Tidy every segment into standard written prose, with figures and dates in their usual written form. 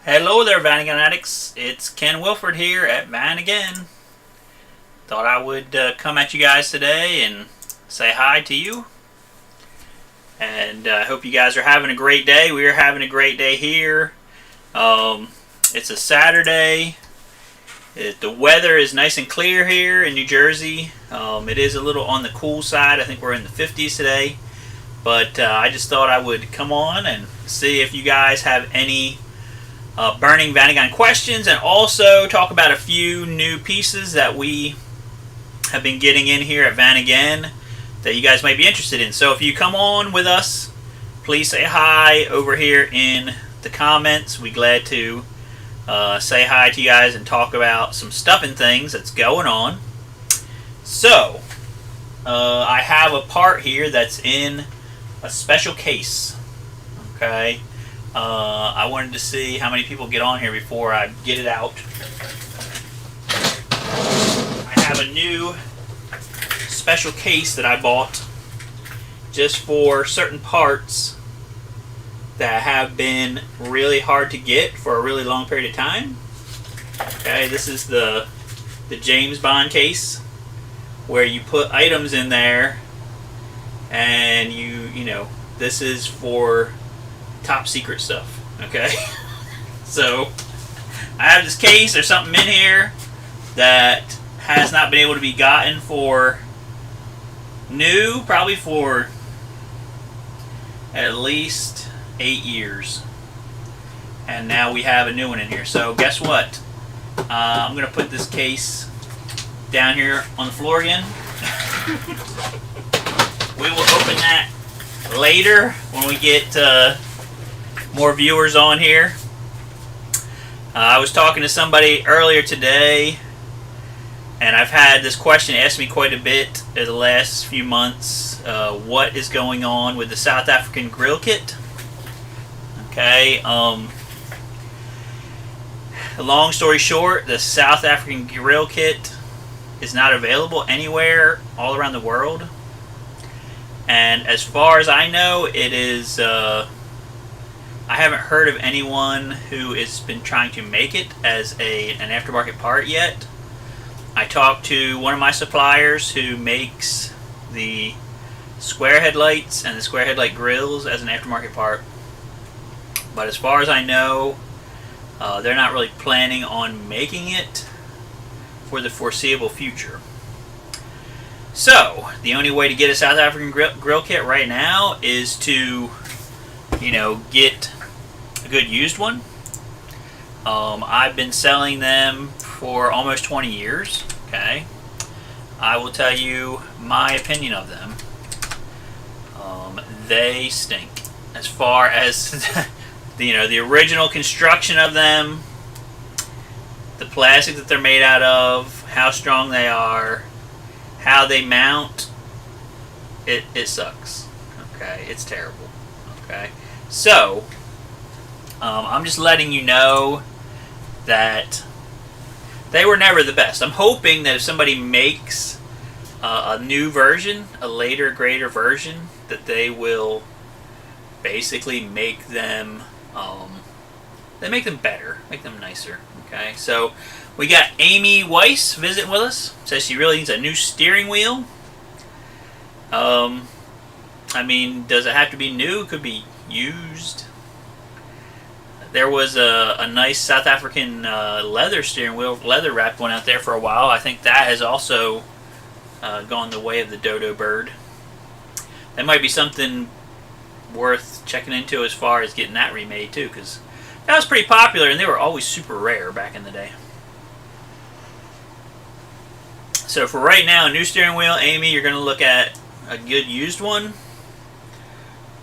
Hello there, Vanagon addicts. It's Ken Wilford here at Vanagon. Thought I would come at you guys today and say hi to you. And I hope you guys are having a great day. We are having a great day here. It's a Saturday. The weather is nice and clear here in New Jersey. It is a little on the cool side. I think we're in the 50s today. But I just thought I would come on and see if you guys have any burning Vanagon questions, and also talk about a few new pieces that we have been getting in here at Vanagon that you guys might be interested in. So if you come on with us, please say hi over here in the comments. We're glad to say hi to you guys and talk about some stuff and things that's going on. So I have a part here that's in a special case. Okay. I wanted to see how many people get on here before I get it out. I have a new special case that I bought just for certain parts that have been really hard to get for a really long period of time. Okay, this is the James Bond case where you put items in there, and you know, this is for top secret stuff. Okay. So I have this case. There's something in here that has not been able to be gotten for new, probably for at least 8 years, and now we have a new one in here. So guess what? I'm gonna put this case down here on the floor again. We will open that later when we get more viewers on here. I was talking to somebody earlier today, and I've had this question asked me quite a bit in the last few months. What is going on with the South African grill kit? Okay. Long story short, the South African grill kit is not available anywhere all around the world. And as far as I know, it is I haven't heard of anyone who has been trying to make it as an aftermarket part yet. I talked to one of my suppliers who makes the square headlights and the square headlight grills as an aftermarket part. But as far as I know, they're not really planning on making it for the foreseeable future. So the only way to get a South African grill kit right now is to, get a good used one. I've been selling them for almost 20 years. Okay, I will tell you my opinion of them. They stink. As far as the original construction of them, the plastic that they're made out of, how strong they are, how they mount, it sucks. Okay, it's terrible. Okay, so I'm just letting you know that they were never the best. I'm hoping that if somebody makes a new version, a later, greater version, that they will basically make them make them better, make them nicer. Okay, so we got Amy Weiss visiting with us. Says she really needs a new steering wheel. I mean, does it have to be new? It could be used. There was a nice South African leather steering wheel, leather wrapped one out there for a while. I think that has also gone the way of the dodo bird. That might be something worth checking into as far as getting that remade too, because that was pretty popular and they were always super rare back in the day. So for right now, a new steering wheel, Amy, you're going to look at a good used one,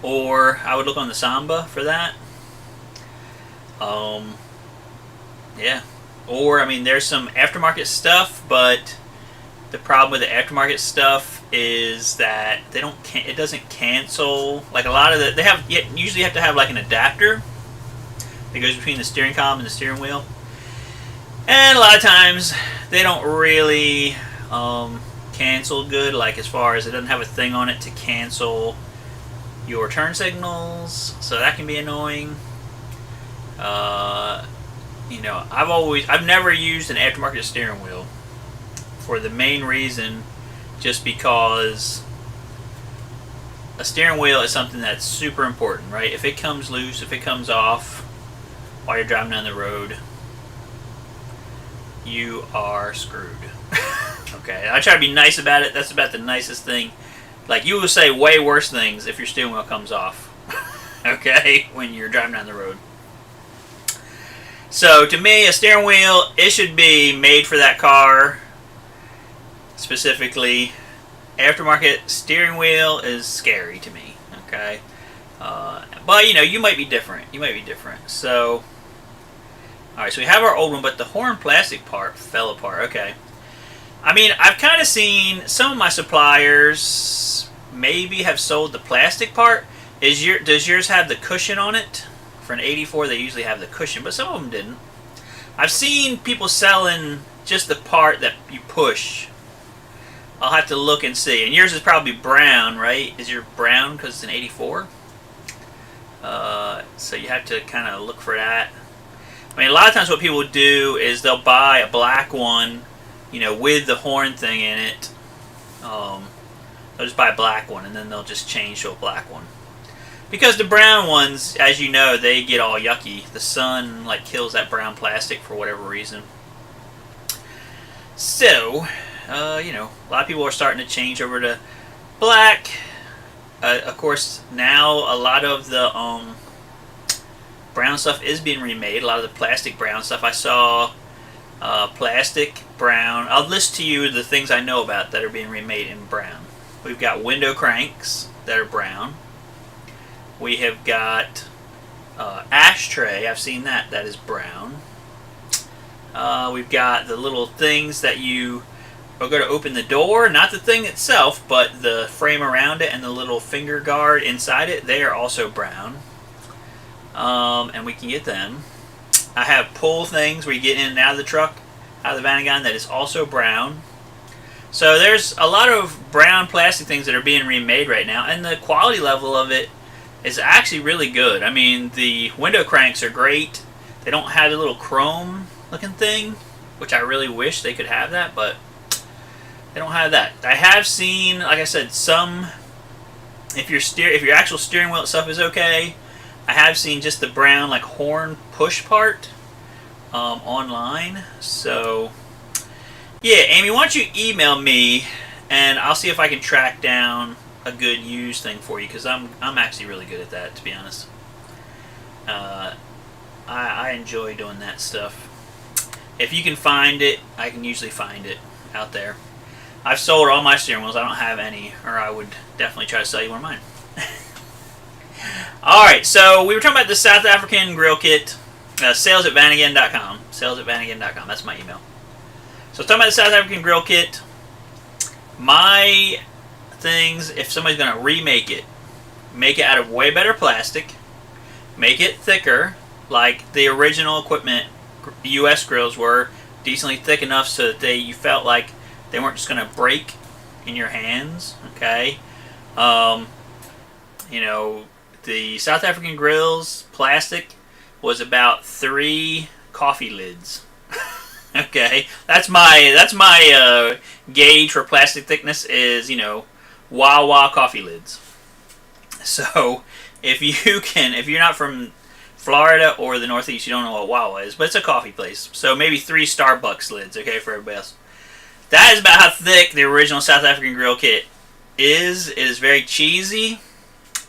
or I would look on the Samba for that. Yeah. Or, I mean, there's some aftermarket stuff, but the problem with the aftermarket stuff is that it doesn't cancel. Like a lot of you usually have to have like an adapter that goes between the steering column and the steering wheel. And a lot of times they don't really cancel good, like as far as it doesn't have a thing on it to cancel your turn signals, so that can be annoying. You know, I've never used an aftermarket steering wheel for the main reason, just because a steering wheel is something that's super important, right? If it comes loose, if it comes off while you're driving down the road, you are screwed. Okay, I try to be nice about it. That's about the nicest thing. Like, you will say way worse things if your steering wheel comes off. Okay, when you're driving down the road. So to me, a steering wheel, it should be made for that car. Specifically, aftermarket steering wheel is scary to me. Okay, but you know, you might be different. You might be different. So, all right. So we have our old one, but the horn plastic part fell apart. Okay. I mean, I've kind of seen some of my suppliers maybe have sold the plastic part. Does yours have the cushion on it? For an 84, they usually have the cushion, but some of them didn't. I've seen people selling just the part that you push. I'll have to look and see. And yours is probably brown, right? Is your brown because it's an 84? So you have to kind of look for that. I mean, a lot of times what people do is they'll buy a black one, you know, with the horn thing in it. They'll just buy a black one, and then they'll just change to a black one. Because the brown ones, as you know, they get all yucky. The sun like kills that brown plastic for whatever reason. So, you know, a lot of people are starting to change over to black. Of course, now a lot of the brown stuff is being remade. A lot of the plastic brown stuff. I saw plastic brown. I'll list to you the things I know about that are being remade in brown. We've got window cranks that are brown. We have got ashtray. I've seen that. That is brown. We've got the little things that you are going to open the door. Not the thing itself, but the frame around it and the little finger guard inside it. They are also brown. And we can get them. I have pull things where you get in and out of the truck, out of the Vanagon, that is also brown. So there's a lot of brown plastic things that are being remade right now, and the quality level of it is actually really good. I mean, the window cranks are great. They don't have the little chrome looking thing, which I really wish they could have that, but they don't have that. I have seen, like I said, some, if your actual steering wheel itself is okay, I have seen just the brown like horn push part online. So yeah, Amy, why don't you email me and I'll see if I can track down a good used thing for you, because I'm actually really good at that, to be honest. I enjoy doing that stuff. If you can find it, I can usually find it out there. I've sold all my steering wheels. I don't have any, or I would definitely try to sell you one of mine. Alright, so we were talking about the South African grill kit. Sales at Vanagon.com. Sales at Vanagon.com. That's my email. So talking about the South African grill kit. My things, if somebody's going to remake it, make it out of way better plastic, make it thicker, like the original equipment US grills were, decently thick enough so that you felt like they weren't just going to break in your hands. Okay, you know, the South African grills plastic was about 3 coffee lids. Okay, that's my gauge for plastic thickness is, you know, Wawa coffee lids. So if you're not from Florida or the Northeast, you don't know what Wawa is, but it's a coffee place. So maybe 3 Starbucks lids, okay, for everybody else. That is about how thick the original South African grill kit is. It is very cheesy.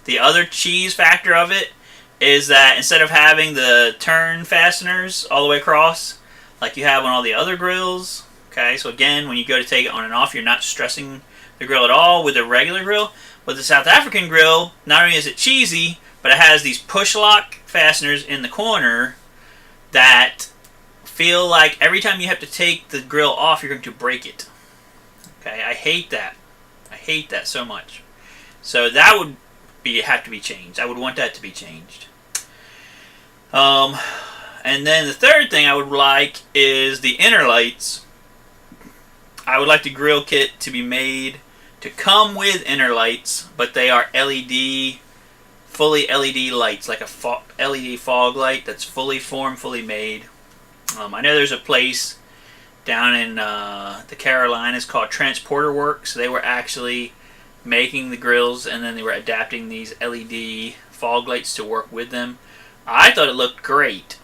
The other cheese factor of it is that instead of having the turn fasteners all the way across, like you have on all the other grills, okay, so again, when you go to take it on and off, you're not stressing the grill at all with a regular grill. With the South African grill, not only is it cheesy, but it has these push lock fasteners in the corner that feel like every time you have to take the grill off, you're going to break it. Okay, I hate that. I hate that so much. So that would have to be changed. I would want that to be changed. And then the third thing I would like is the inner lights. I would like the grill kit to be made to come with inner lights, but they are LED fully LED lights, like a LED fog light that's fully formed, fully made. I know there's a place down in the Carolinas called Transporter Works. They were actually making the grills, and then they were adapting these LED fog lights to work with them. I thought it looked great.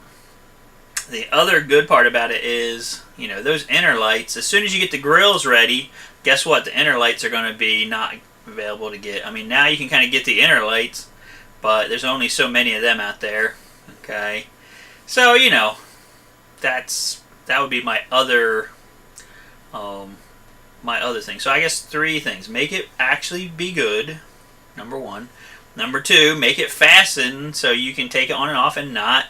The other good part about it is, you know, those inner lights, as soon as you get the grills ready, guess what? The inner lights are going to be not available to get. I mean, now you can kind of get the inner lights, but there's only so many of them out there. Okay, so you know, that would be my other thing. So I guess 3 things: make it actually be good, number 1. Number 2, make it fasten so you can take it on and off and not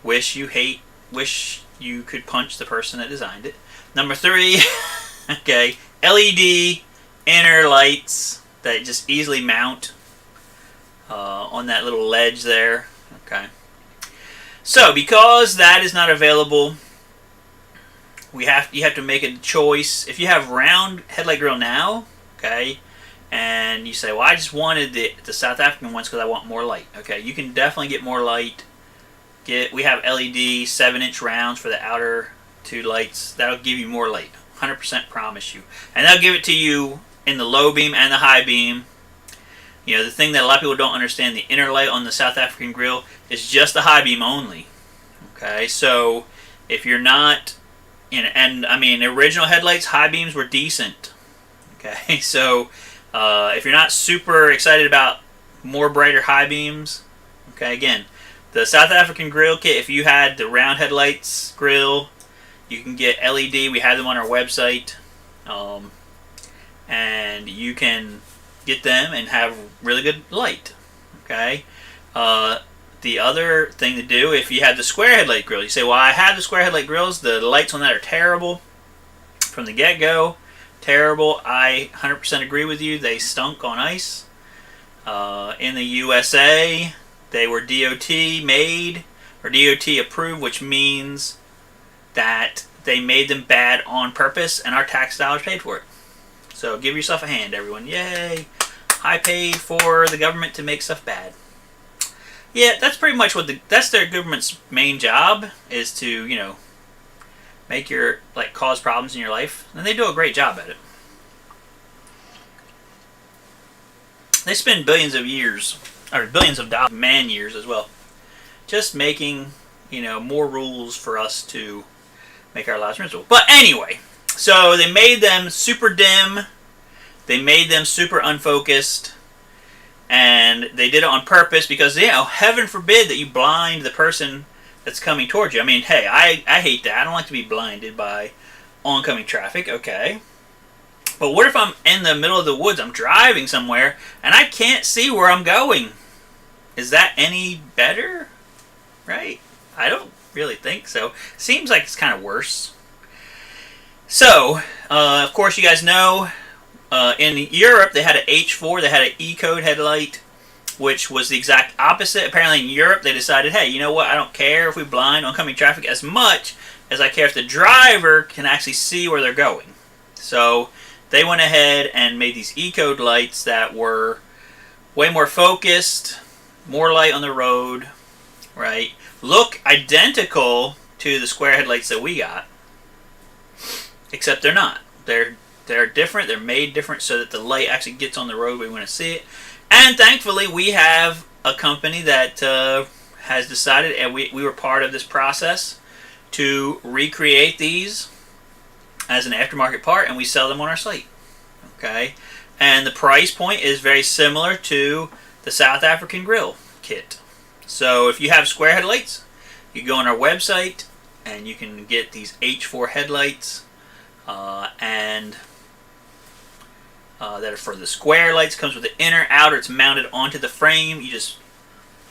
wish you could punch the person that designed it. Number 3, okay, LED inner lights that just easily mount on that little ledge there. Okay. So because that is not available, you have to make a choice. If you have round headlight grill now, okay, and you say, well, I just wanted the South African ones because I want more light. Okay, you can definitely get more light. We have LED 7-inch rounds for the outer 2 lights. That'll give you more light. 100% promise you. And they'll give it to you in the low beam and the high beam. You know, the thing that a lot of people don't understand, the inner light on the South African grill is just the high beam only. Okay, so if you're not, and I mean, the original headlights, high beams were decent. Okay, so if you're not super excited about more brighter high beams, okay, again, the South African grill kit, if you had the round headlights grill, you can get LED. We have them on our website. And you can get them and have really good light. Okay. The other thing to do, if you have the square headlight grill, you say, well, I have the square headlight grills. The lights on that are terrible from the get-go. Terrible. I 100% agree with you. They stunk on ice. In the USA, they were DOT made or DOT approved, which means that they made them bad on purpose, and our tax dollars paid for it. So give yourself a hand, everyone. Yay! I paid for the government to make stuff bad. Yeah, that's pretty much that's their government's main job, is to, you know, make cause problems in your life, and they do a great job at it. They spend billions of years, or billions of dollars, man years as well, just making, you know, more rules for us to make our lives miserable. But anyway, so they made them super dim, they made them super unfocused, and they did it on purpose because, you know, heaven forbid that you blind the person that's coming towards you. I mean, hey, I hate that. I don't like to be blinded by oncoming traffic, okay. But what if I'm in the middle of the woods, I'm driving somewhere, and I can't see where I'm going? Is that any better? Right? I don't really think so. Seems like it's kind of worse. So, of course, you guys know, in Europe, they had an H4, they had an E-code headlight, which was the exact opposite. Apparently in Europe, they decided, hey, you know what, I don't care if we blind oncoming traffic as much as I care if the driver can actually see where they're going. So they went ahead and made these E-code lights that were way more focused, more light on the road, right? Look identical to the square headlights that we got, except they're not. They're different. They're made different so that the light actually gets on the road where we want to see it. And thankfully, we have a company that has decided, and we were part of this process, to recreate these as an aftermarket part, and we sell them on our site. Okay, and the price point is very similar to the South African grill kit. So if you have square headlights, you go on our website and you can get these H4 headlights, and that are for the square lights. Comes with the inner, outer. It's mounted onto the frame. You just,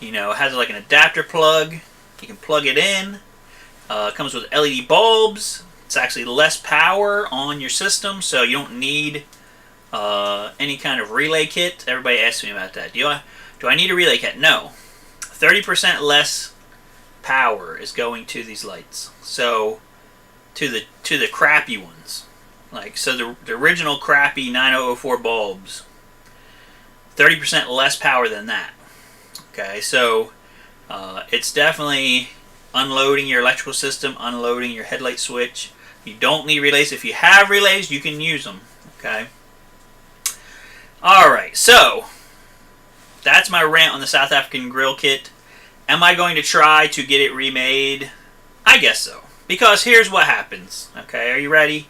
you know, it has like an adapter plug. You can plug it in. Comes with LED bulbs. It's actually less power on your system, so you don't need any kind of relay kit. Everybody asks me about that. Do I need a relay kit? No. 30% less power is going to these lights. So to the crappy ones. Like, so the original crappy 9004 bulbs, 30% less power than that. Okay, so it's definitely unloading your electrical system, unloading your headlight switch. You don't need relays. If you have relays, you can use them. Okay. Alright, so that's my rant on the South African grill kit. Am I going to try to get it remade? I guess so. Because here's what happens. Okay, are you ready?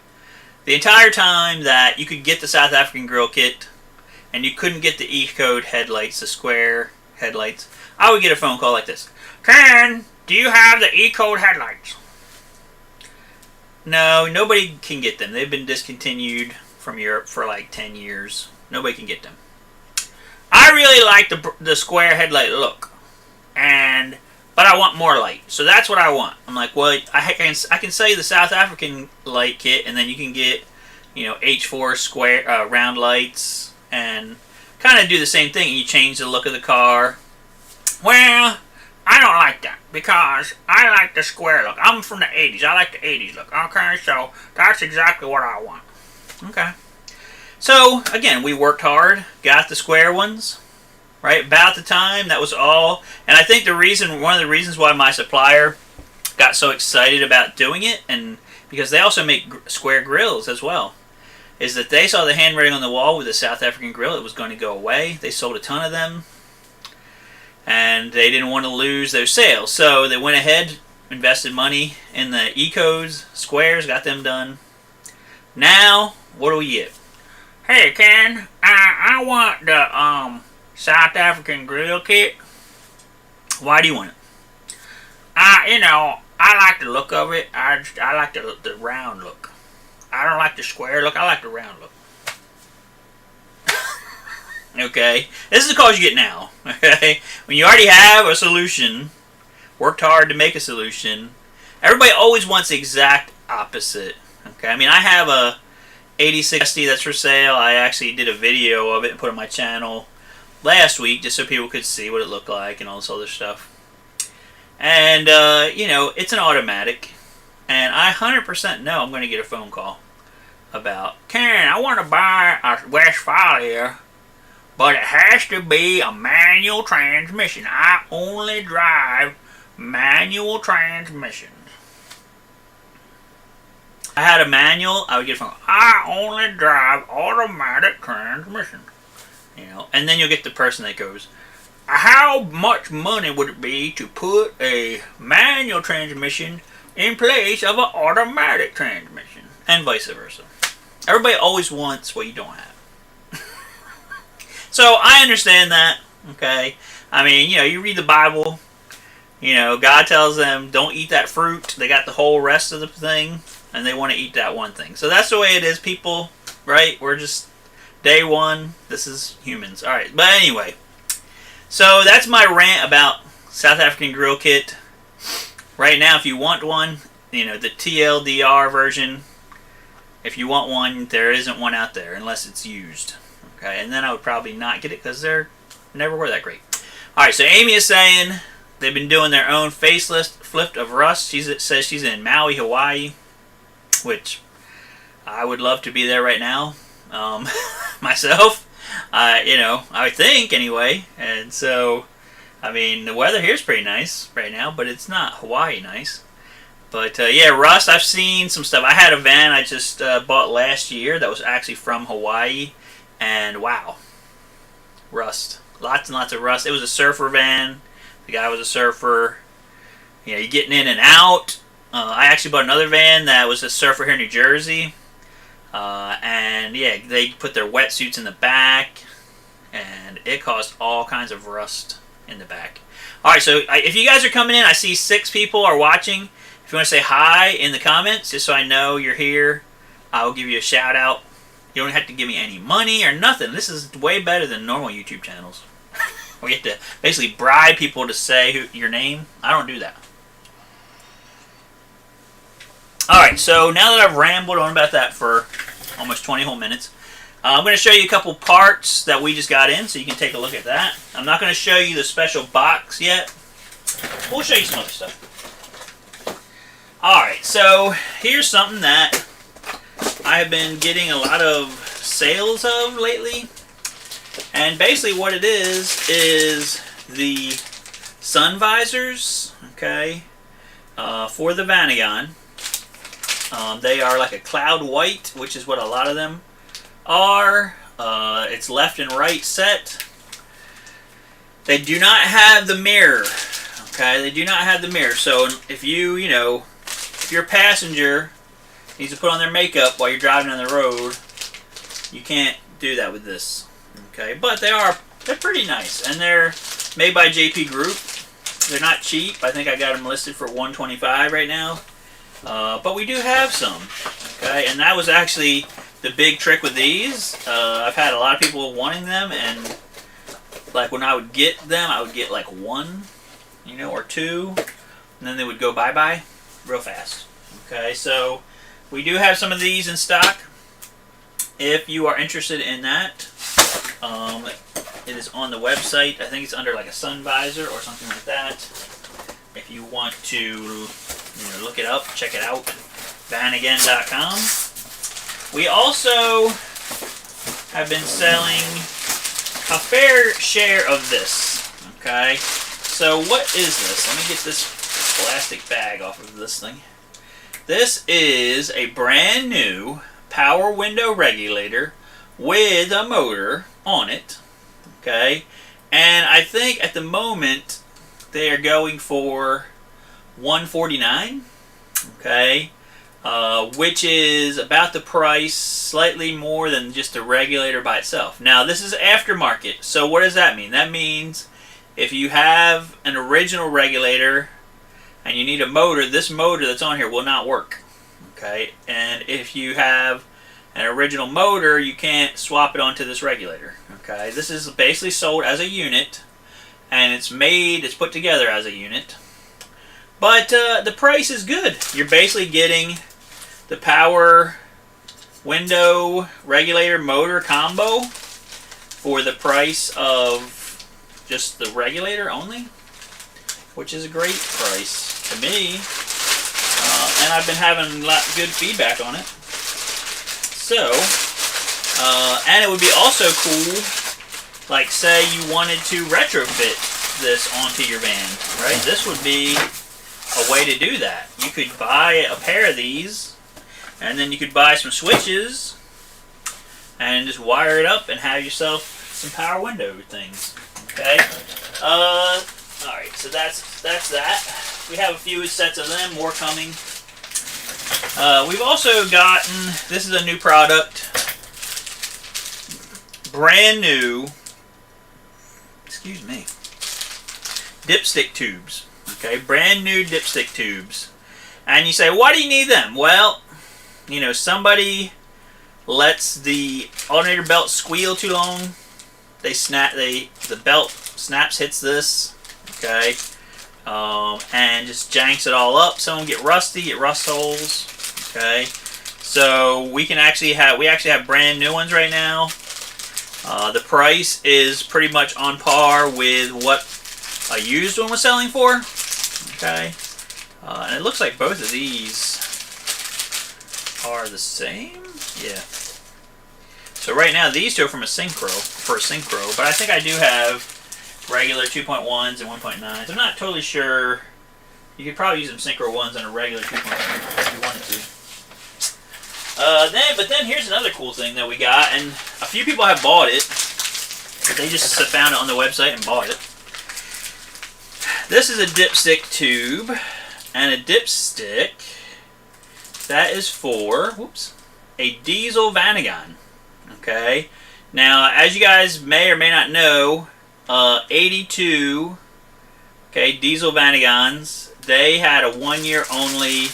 The entire time that you could get the South African grill kit and you couldn't get the E-code headlights, the square headlights, I would get a phone call like this. Ken, do you have the E-code headlights? No, nobody can get them. They've been discontinued from Europe for like 10 years. Nobody can get them. I really like the square headlight look, but I want more light. So that's what I want. I'm like, well, I can sell you the South African light kit, and then you can get, you know, H4 square round lights, and kind of do the same thing. You change the look of the car. Well, I don't like that because I like the square look. I'm from the 80s. I like the 80s look. Okay, so that's exactly what I want. Okay. So, again, we worked hard, got the square ones, right? About the time, that was all. And I think one of the reasons why my supplier got so excited about doing it, and because they also make square grills as well, is that they saw the handwriting on the wall with the South African grill. It was going to go away. They sold a ton of them, and they didn't want to lose those sales. So they went ahead, invested money in the E-codes, squares, got them done. Now, what do we get? Hey, Ken, I want the South African grill kit. Why do you want it? You know, I like the look of it. I like the round look. I don't like the square look. I like the round look. Okay, this is the calls you get now. Okay, when you already have a solution, worked hard to make a solution. Everybody always wants the exact opposite. Okay, I mean, I have a 8060 that's for sale. I actually did a video of it and put it on my channel last week just so people could see what it looked like and all this other stuff. And, you know, it's an automatic. And I 100% know I'm going to get a phone call about, Ken, I want to buy a Westphalia, but it has to be a manual transmission. I only drive manual transmissions. I had a manual, I would get a phone call. I only drive automatic transmission. You know, and then you'll get the person that goes, how much money would it be to put a manual transmission in place of an automatic transmission? And vice versa. Everybody always wants what you don't have. So I understand that, okay? I mean, you know, you read the Bible, you know, God tells them don't eat that fruit. They got the whole rest of the thing, and they want to eat that one thing. So that's the way it is, people, right? We're just day one. This is humans. All right, but anyway. So that's my rant about South African grill kit. Right now, if you want one, you know, the TLDR version, if you want one, there isn't one out there unless it's used. Okay, and then I would probably not get it because they're never were that great. All right, so Amy is saying they've been doing their own facelift of Rust. She says she's in Maui, Hawaii, which I would love to be there right now, myself. You know, I think anyway. And so, I mean, the weather here is pretty nice right now, but it's not Hawaii nice. But yeah, Rust, I've seen some stuff. I had a van I just bought last year that was actually from Hawaii, and wow, Rust. Lots and lots of rust. It was a surfer van. The guy was a surfer. You know, you're getting in and out. I actually bought another van that was a surfer here in New Jersey. And yeah, they put their wetsuits in the back, and it caused all kinds of rust in the back. Alright, so if you guys are coming in, I see 6 people are watching. If you want to say hi in the comments, just so I know you're here, I will give you a shout out. You don't have to give me any money or nothing. This is way better than normal YouTube channels. We have to basically bribe people to say your name. I don't do that. Alright, so now that I've rambled on about that for almost 20 whole minutes, I'm going to show you a couple parts that we just got in so you can take a look at that. I'm not going to show you the special box yet. We'll show you some other stuff. Alright, so here's something that I've been getting a lot of sales of lately. And basically what it is the sun visors, okay, for the Vanagon. They are like a cloud white, which is what a lot of them are. It's left and right set. They do not have the mirror. Okay, they do not have the mirror. So if if your passenger needs to put on their makeup while you're driving on the road, you can't do that with this. Okay, but they're pretty nice, and they're made by JP Group. They're not cheap. I think I got them listed for $125 right now. But we do have some. Okay, and that was actually the big trick with these. I've had a lot of people wanting them, and like when I would get them, I would get like one, or two, and then they would go bye-bye real fast. Okay, so we do have some of these in stock. If you are interested in that, it is on the website. I think it's under like a sun visor or something like that. If you want to look it up, check it out, Vanagon.com. We also have been selling a fair share of this. Okay, so what is this? Let me get this plastic bag off of this thing. This is a brand new power window regulator with a motor on it. Okay, and I think at the moment they are going for $149. Okay, which is about the price, slightly more than just a regulator by itself. Now this is aftermarket, so what does that mean? That means if you have an original regulator and you need a motor, this motor that's on here will not work. Okay, and if you have an original motor, you can't swap it onto this regulator. Okay, this is basically sold as a unit, and it's put together as a unit. But the price is good. You're basically getting the power window regulator motor combo for the price of just the regulator only, which is a great price to me. And I've been having good feedback on it. So, and it would be also cool, like say you wanted to retrofit this onto your van, right? This would be a way to do that. You could buy a pair of these, and then you could buy some switches and just wire it up and have yourself some power window things. Okay. Alright, so that's that. We have a few sets of them, more coming. We've also gotten, this is a new product, brand new, excuse me, Dipstick Tubes. Okay, brand new Dipstick Tubes. And you say, why do you need them? Well, somebody lets the alternator belt squeal too long. The belt snaps, hits this, okay, and just janks it all up. Some of them get rusty, get rust holes, okay. So we actually have brand new ones right now. The price is pretty much on par with what a used one was selling for, okay. And it looks like both of these are the same, yeah. So right now these two are from a Synchro, but I think I do have regular 2.1s and 1.9s. I'm not totally sure. You could probably use some Synchro ones on a regular 2.1 if you wanted to. But then here's another cool thing that we got, and a few people have bought it. They just found it on the website and bought it. This is a dipstick tube, and a dipstick that is for, a diesel Vanagon. Okay. Now, as you guys may or may not know, 82 diesel Vanagons, they had a 1 year only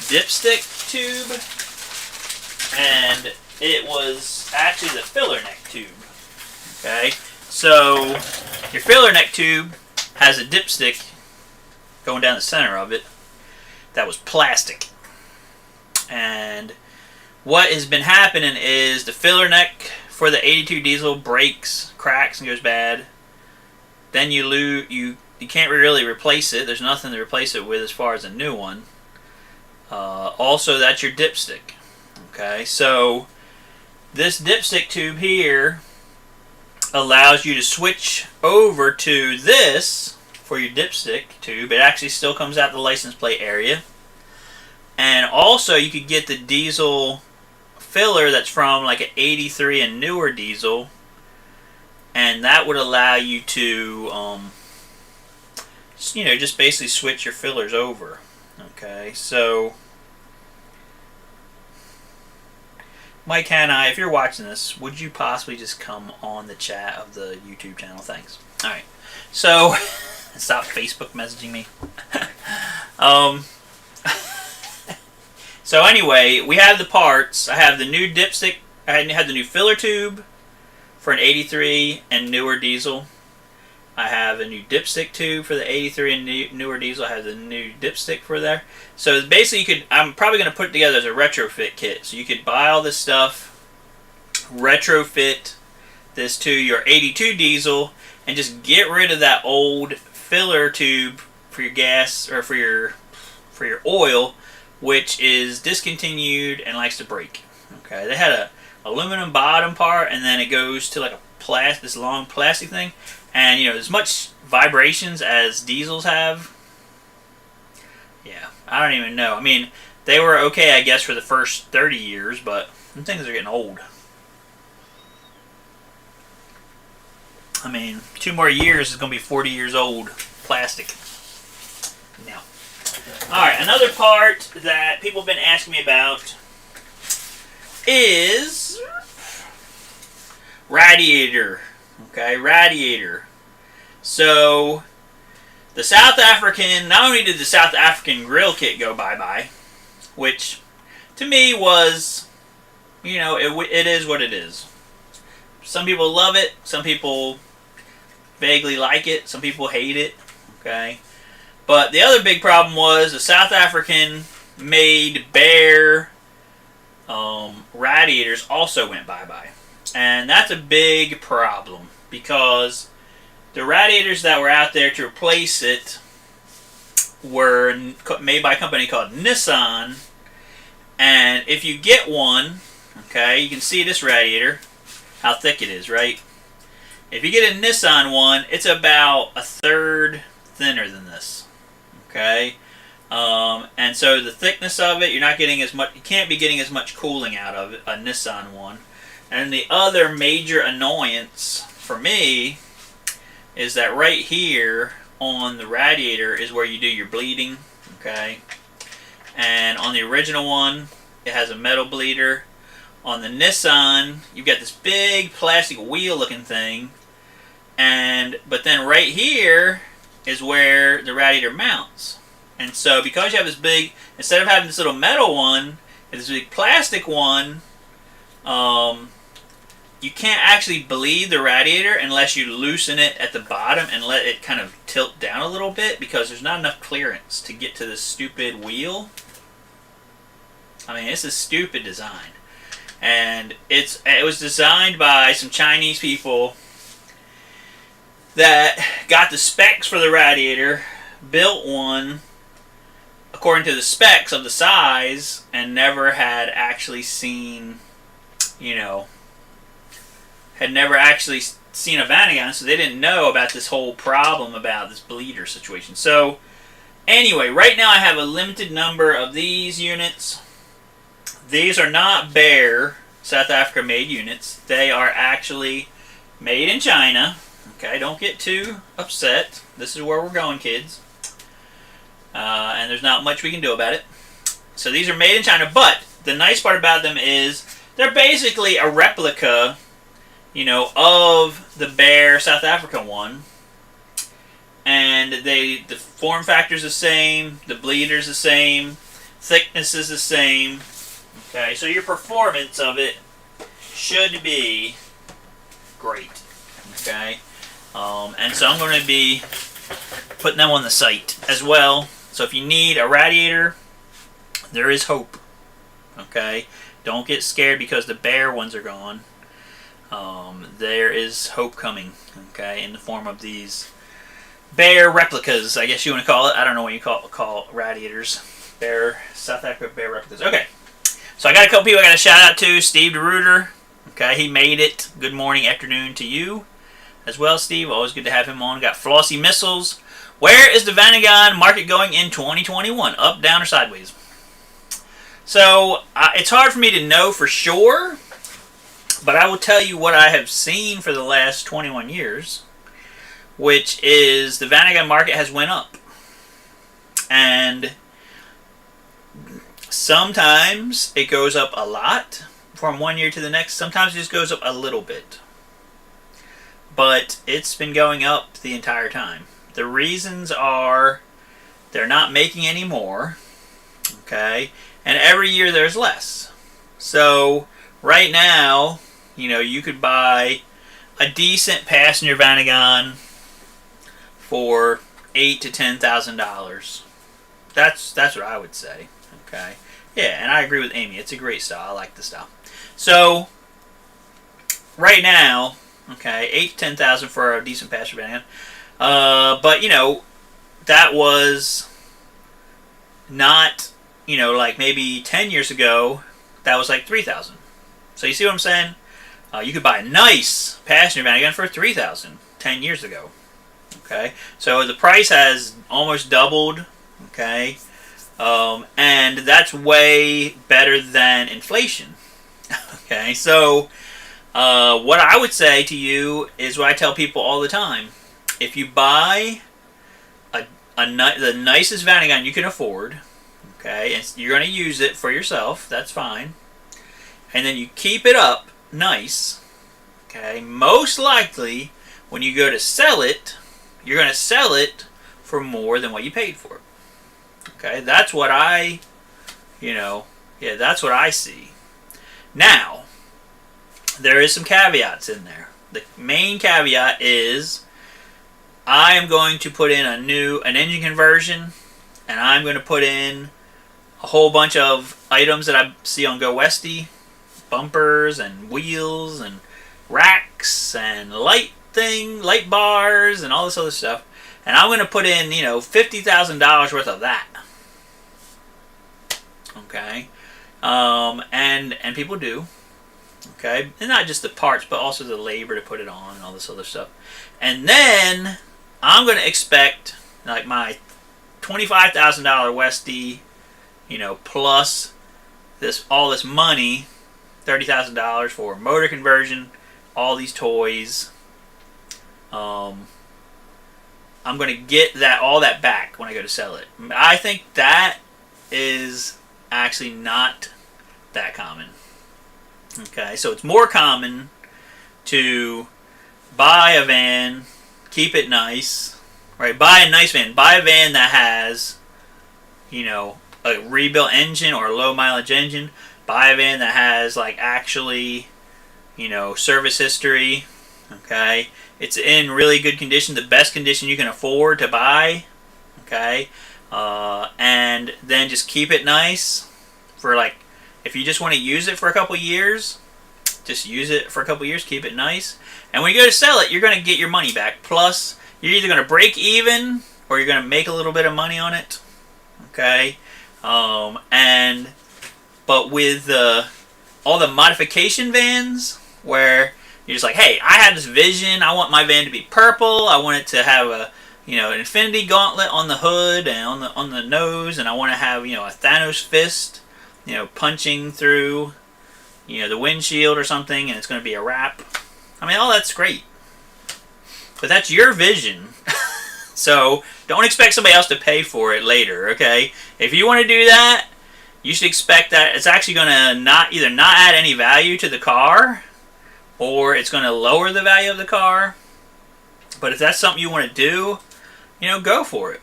dipstick tube, and it was actually the filler neck tube. Okay, so your filler neck tube has a dipstick going down the center of it that was plastic, and what has been happening is the filler neck for the 82 diesel breaks, cracks, and goes bad. Then you can't really replace it. There's nothing to replace it with as far as a new one. Also, that's your dipstick. Okay, so this dipstick tube here allows you to switch over to this for your dipstick tube. It actually still comes out the license plate area. And also you could get the diesel filler that's from like an 83 and newer diesel, and that would allow you to just basically switch your fillers over. Okay, so Mike Hanai, if you're watching this, would you possibly just come on the chat of the YouTube channel? Thanks. Alright, so stop Facebook messaging me. So anyway, we have the parts. I have the new dipstick. I had the new filler tube for an 83 and newer diesel. I have a new dipstick tube for the 83 and newer diesel. I have the new dipstick for there. So basically, I'm probably going to put it together as a retrofit kit. So you could buy all this stuff, retrofit this to your 82 diesel, and just get rid of that old filler tube for your gas or for your oil, which is discontinued and likes to break. Okay, they had a aluminum bottom part, and then it goes to like a this long plastic thing, and as much vibrations as diesels have. Yeah, I don't even know. I mean, they were okay, I guess, for the first 30 years, but them things are getting old. I mean, 2 more years is going to be 40 years old plastic. Now, alright, another part that people have been asking me about is Radiator. Okay, Radiator. So, the South African, not only did the South African grill kit go bye-bye, which to me was, it is what it is. Some people love it, some people vaguely like it, some people hate it, okay? But the other big problem was the South African made bare radiators also went bye-bye. And that's a big problem because the radiators that were out there to replace it were made by a company called Nissan. And if you get one, okay, you can see this radiator, how thick it is, right? If you get a Nissan one, it's about a third thinner than this. Okay, and so the thickness of it, you're not getting as much. You can't be getting as much cooling out of it, a Nissan one. And the other major annoyance for me is that right here on the radiator is where you do your bleeding. Okay, and on the original one, it has a metal bleeder. On the Nissan, you've got this big plastic wheel-looking thing, but then right here is where the radiator mounts. And so because you have this big, instead of having this little metal one, this big plastic one, you can't actually bleed the radiator unless you loosen it at the bottom and let it kind of tilt down a little bit, because there's not enough clearance to get to this stupid wheel. I mean, it's a stupid design. And it was designed by some Chinese people that got the specs for the radiator, built one according to the specs of the size, and never had actually seen, had never actually seen a Vanagon, so they didn't know about this whole problem about this bleeder situation. So, anyway, right now I have a limited number of these units. These are not bare South Africa made units. They are actually made in China. Okay, don't get too upset. This is where we're going, kids. And there's not much we can do about it. So these are made in China, but the nice part about them is they're basically a replica, of the bare South African one. And the form factor's the same, the bleeder's the same, thickness is the same. Okay, so your performance of it should be great. Okay, and so I'm going to be putting them on the site as well. So if you need a radiator, there is hope. Okay, don't get scared because the bare ones are gone. There is hope coming. Okay, in the form of these bare replicas, I guess you want to call it. I don't know what you call radiators. Bare South Africa bare replicas. Okay. So I got a couple people I got to shout out to. Steve DeRuiter. Okay, he made it. Good morning, afternoon to you. as well, Steve. Always good to have him on. Got Flossy Missiles. Where is the Vanagon market going in 2021? Up, down, or sideways? So, it's hard for me to know for sure, but I will tell you what I have seen for the last 21 years, which is the Vanagon market has went up. And sometimes it goes up a lot from one year to the next. Sometimes it just goes up a little bit. But it's been going up the entire time. The reasons are they're not making any more, okay? And every year there's less. So right now, you know, you could buy a decent passenger Vanagon for $8,000 to $10,000. That's what I would say. Okay. Yeah, and I agree with Amy. It's a great style. I like the style. So right now, okay, $8,000 to $10,000 for a decent passenger Vanagon. But you know, that was not, you know, like maybe 10 years ago, that was like $3,000. So you see what I'm saying? You could buy a nice passenger Vanagon for $3,000 10 years ago. Okay, so the price has almost doubled. Okay, and that's way better than inflation. Okay, so what I would say to you is what I tell people all the time: if you buy the nicest Vanagon you can afford, okay, and you're going to use it for yourself, that's fine, and then you keep it up nice, okay, most likely when you go to sell it, you're going to sell it for more than what you paid for it. Okay, that's what that's what I see. Now, there is some caveats in there. The main caveat is I am going to put in an engine conversion, and I'm going to put in a whole bunch of items that I see on Go Westy, bumpers and wheels and racks and light bars and all this other stuff. And I'm going to put in, $50,000 worth of that. Okay, and people do. Okay, and not just the parts, but also the labor to put it on and all this other stuff. And then I'm going to expect like my $25,000 Westy, plus all this money, $30,000 for motor conversion, all these toys. I'm going to get all that back when I go to sell it. I think that is actually not that common. Okay, so it's more common to buy a van, keep it nice, right? Buy a nice van. Buy a van that has, a rebuilt engine or a low mileage engine. Buy a van that has actually, service history. Okay, it's in really good condition, the best condition you can afford to buy. Okay, and then just keep it nice for if you just want to use it for a couple years, just use it for a couple years, keep it nice. And when you go to sell it, you're going to get your money back. Plus, you're either going to break even or you're going to make a little bit of money on it. Okay? But with all the modification vans where you're just like, hey, I have this vision. I want my van to be purple. I want it to have an infinity gauntlet on the hood and on the nose. And I want to have, a Thanos fist, punching through, the windshield or something, and it's going to be a wrap. I mean, all that's great. But that's your vision. So don't expect somebody else to pay for it later, okay? If you want to do that, you should expect that it's actually going to either not add any value to the car, or it's going to lower the value of the car. But if that's something you want to do, go for it.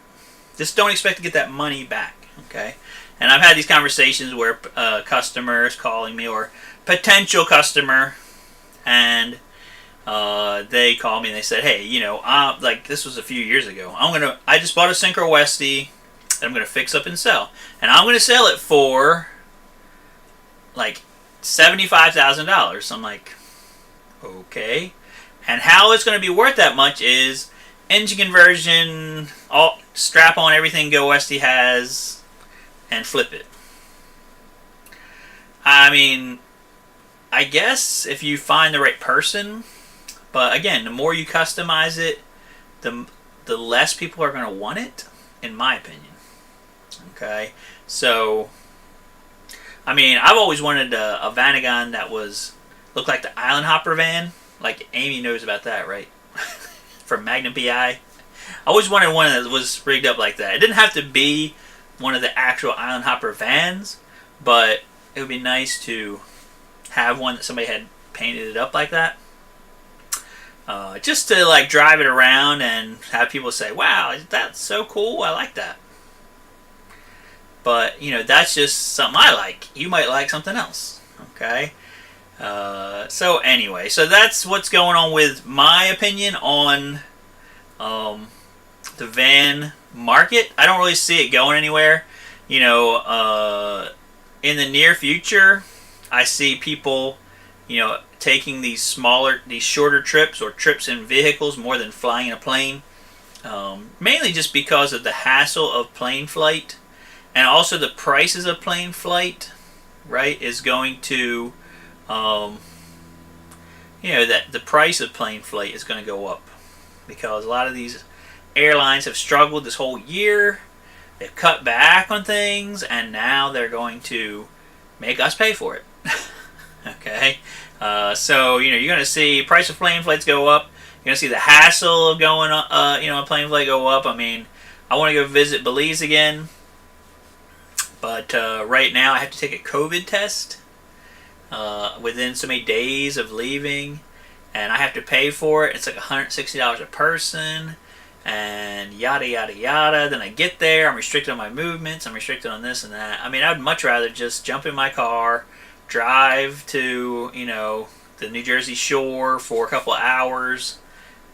Just don't expect to get that money back, okay? And I've had these conversations where customers calling me, or potential customer, and they call me and they said, hey, this was a few years ago. I just bought a Synchro Westy that I'm going to fix up and sell. And I'm going to sell it for $75,000. I'm like, okay. And how it's going to be worth that much is engine conversion, all strap on everything Go Westy has, and flip it. I mean, I guess if you find the right person, But again, the more you customize it, the less people are going to want it, in my opinion. Okay, so I mean, I've always wanted a Vanagon that looked like the Island Hopper van. Like Amy knows about that, right? From Magnum PI. I always wanted one that was rigged up like that. It didn't have to be one of the actual Island Hopper vans, but it would be nice to have one that somebody had painted it up like that. Just to like drive it around and have people say, wow, that's so cool, I like that. But, you know, that's just something I like. You might like something else, okay? So anyway, so that's what's going on with my opinion on the van market. I don't really see it going anywhere. You know, in the near future, I see people, you know, taking these shorter trips or trips in vehicles more than flying in a plane. Mainly just because of the hassle of plane flight, and also the prices of plane flight, right, is going to, you know, that the price of plane flight is going to go up because a lot of these airlines have struggled this whole year. They've cut back on things, and now they're going to make us pay for it. Okay, so you know you're going to see price of plane flights go up. You're going to see the hassle of going, you know, a plane flight go up. I mean, I want to go visit Belize again, but right now I have to take a COVID test within so many days of leaving, and I have to pay for it. It's like $160 a person, and yada yada yada. Then I get there, I'm restricted on my movements, I'm restricted on this and that. I mean, I'd much rather just jump in my car, drive to, you know, the New Jersey shore for a couple of hours,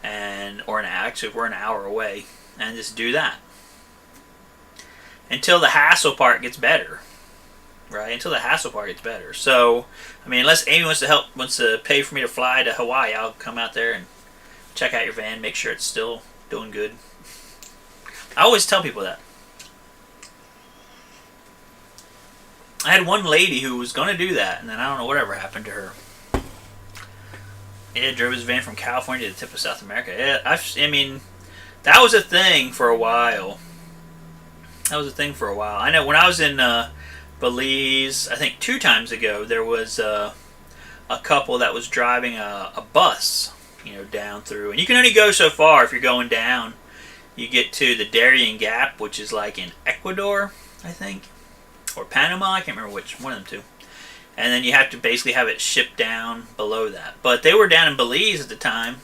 or actually we're an hour away, and just do that until the hassle part gets better, right? Until the hassle part gets better. So, I mean, unless Amy wants to pay for me to fly to Hawaii, I'll come out there and check out your van, make sure it's still doing good. I always tell people that. I had one lady who was going to do that, and then I don't know whatever happened to her. Yeah, drove his van from California to the tip of South America. Yeah, I mean, that was a thing for a while. I know when I was in Belize, I think 2 times ago, there was a couple that was driving a bus, you know, down through. And you can only go so far if you're going down. You get to the Darien Gap, which is like in Ecuador, I think. Or Panama, I can't remember which, one of them two. And then you have to basically have it shipped down below that. But they were down in Belize at the time.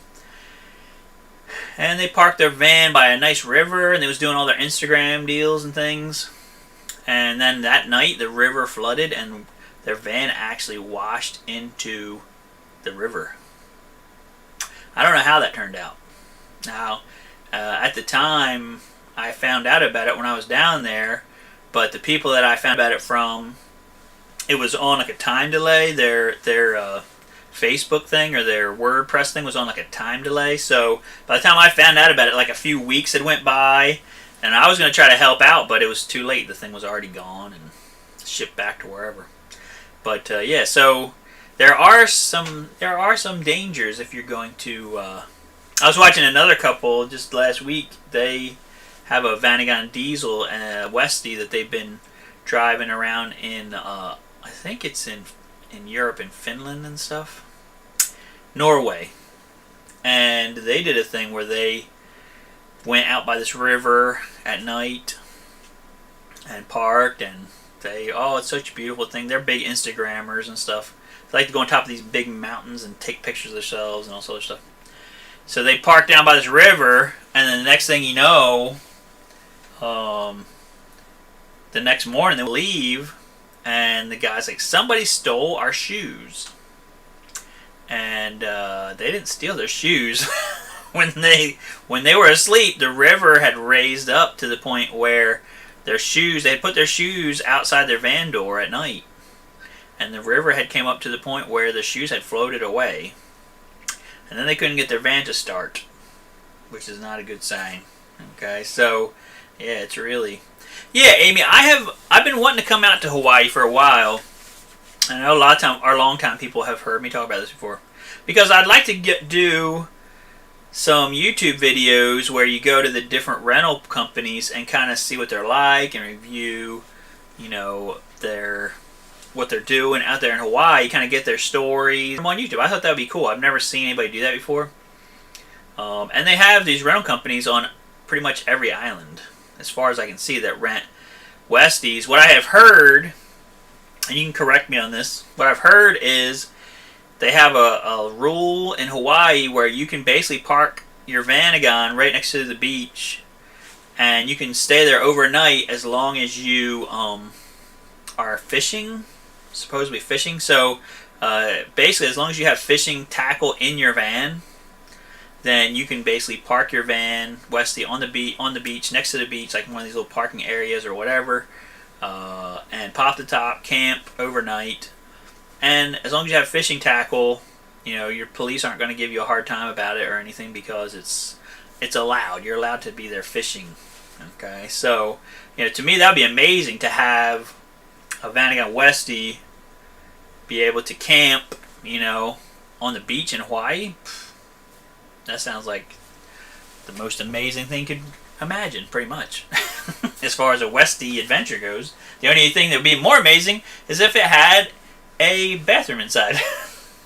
And they parked their van by a nice river, and they was doing all their Instagram deals and things. And then that night, the river flooded, and their van actually washed into the river. I don't know how that turned out. Now, at the time, I found out about it when I was down there, but the people that I found about it from, it was on like a time delay. Their Facebook thing or their WordPress thing was on like a time delay. So by the time I found out about it, like a few weeks had went by, and I was going to try to help out, but it was too late. The thing was already gone and shipped back to wherever. But yeah, so there are some dangers if you're going to. I was watching another couple just last week. They have a Vanagon diesel and a Westie that they've been driving around in. I think it's in Europe, in Finland and stuff. Norway. And they did a thing where they went out by this river at night and parked, and it's such a beautiful thing. They're big Instagrammers and stuff. They like to go on top of these big mountains and take pictures of themselves and all sorts of stuff. So they parked down by this river, and then the next thing you know, the next morning they leave, and the guy's like, somebody stole our shoes. And they didn't steal their shoes. when they were asleep, the river had raised up to the point where they had put their shoes outside their van door at night, and the river had came up to the point where the shoes had floated away, and then they couldn't get their van to start, which is not a good sign. Okay, so yeah, it's really, yeah, Amy, I've been wanting to come out to Hawaii for a while. I know a lot of our long-time people have heard me talk about this before. because I'd like to do some YouTube videos where you go to the different rental companies and kind of see what they're like and review, you know, what they're doing out there in Hawaii, kind of get their stories on YouTube. I thought that would be cool. I've never seen anybody do that before. And they have these rental companies on pretty much every island, as far as I can see, that rent Westies. What I have heard, and you can correct me on this, what I've heard is they have a rule in Hawaii where you can basically park your Vanagon right next to the beach, and you can stay there overnight as long as you are fishing, supposedly fishing. So basically, as long as you have fishing tackle in your van, then you can basically park your van, Westie, on the beach, next to the beach, like one of these little parking areas or whatever, and pop the top, camp overnight. And as long as you have fishing tackle, you know, your police aren't going to give you a hard time about it or anything, because it's allowed. You're allowed to be there fishing. Okay, so, you know, to me that would be amazing to have a Vanagon Westie be able to camp, you know, on the beach in Hawaii. That sounds like the most amazing thing you could imagine, pretty much. As far as a Westie adventure goes, the only thing that would be more amazing is if it had a bathroom inside.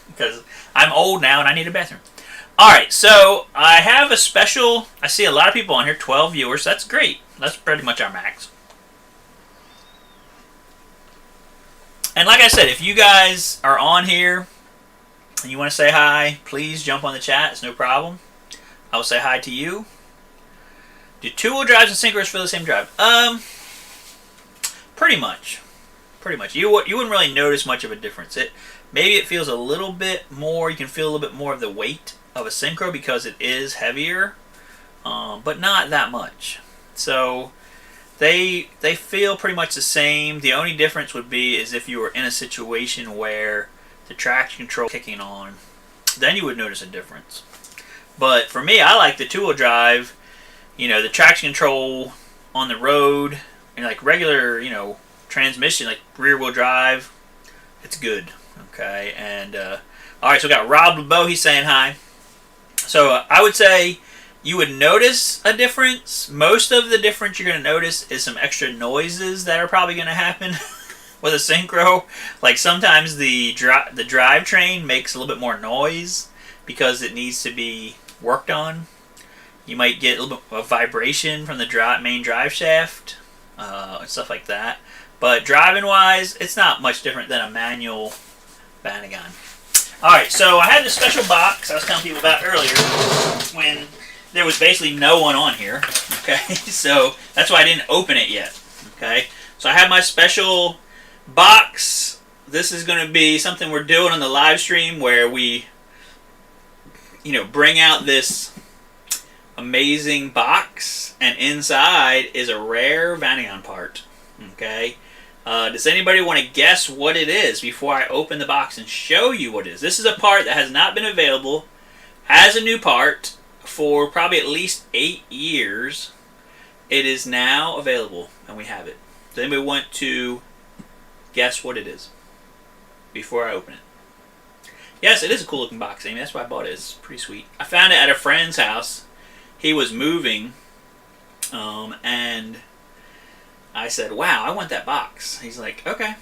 Because I'm old now and I need a bathroom. Alright, so I have a special, I see a lot of people on here, 12 viewers, that's great. That's pretty much our max. And like I said, if you guys are on here and you want to say hi, please jump on the chat. It's no problem. I will say hi to you. Do two-wheel drives and synchros feel the same drive? Pretty much. Pretty much. You wouldn't really notice much of a difference. Maybe it feels a little bit more. You can feel a little bit more of the weight of a synchro because it is heavier, but not that much. So they feel pretty much the same. The only difference would be is if you were in a situation where the traction control kicking on, then you would notice a difference. But for me, I like the two-wheel drive. You know, the traction control on the road and like regular, you know, transmission, like rear-wheel drive, it's good. Okay, and all right, so we got Rob LeBeau. He's saying hi. So I would say you would notice a difference. Most of the difference you're going to notice is some extra noises that are probably going to happen with a synchro. Like sometimes the drivetrain makes a little bit more noise because it needs to be worked on. You might get a little bit of vibration from the main drive shaft and stuff like that. But driving wise, it's not much different than a manual Vanagon. Alright, so I had this special box I was telling people about earlier when there was basically no one on here. Okay, so that's why I didn't open it yet. Okay, so I have my special box. This is going to be something we're doing on the live stream where we, you know, bring out this amazing box, and inside is a rare Vanagon part. Okay. Does anybody want to guess what it is before I open the box and show you what it is? This is a part that has not been available as a new part for probably at least 8 years. It is now available, and we have it. Does anybody want to guess what it is before I open it? Yes, it is a cool looking box, Amy. That's why I bought it. It's pretty sweet. I found it at a friend's house. He was moving, and I said, wow, I want that box. He's like, okay.